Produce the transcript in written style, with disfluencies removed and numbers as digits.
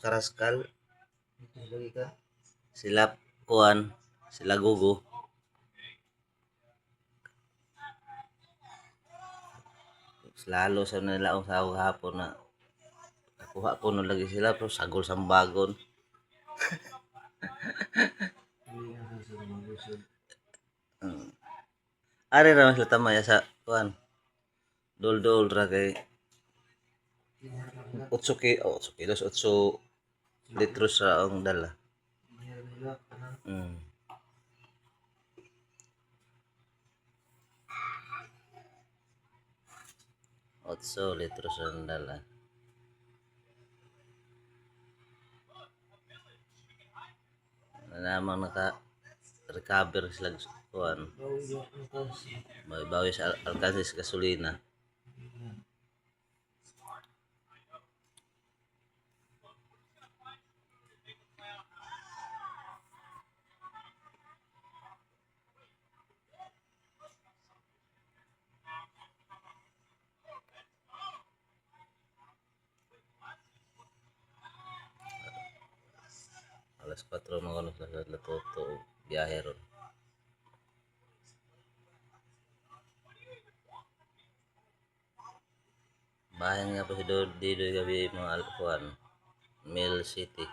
Karaskal, sila kuan, sila gugo. Lalo sa nila sa hapon na nakuha ko no lagi sila pero sagol sambagon. Ari ra sila tamaya sa kuan. Dol-dol ra kay 8 kilos, 8 litros ra ang dala. Mm. 8 litros ang dala. Namang naka-recover sila kuan. Bawi sa alkansi sa gasolina. Alas 4 mga ano sa Latoto biyahe ron. Bahay nga po si Dido gabi mga alkuan, Mill City.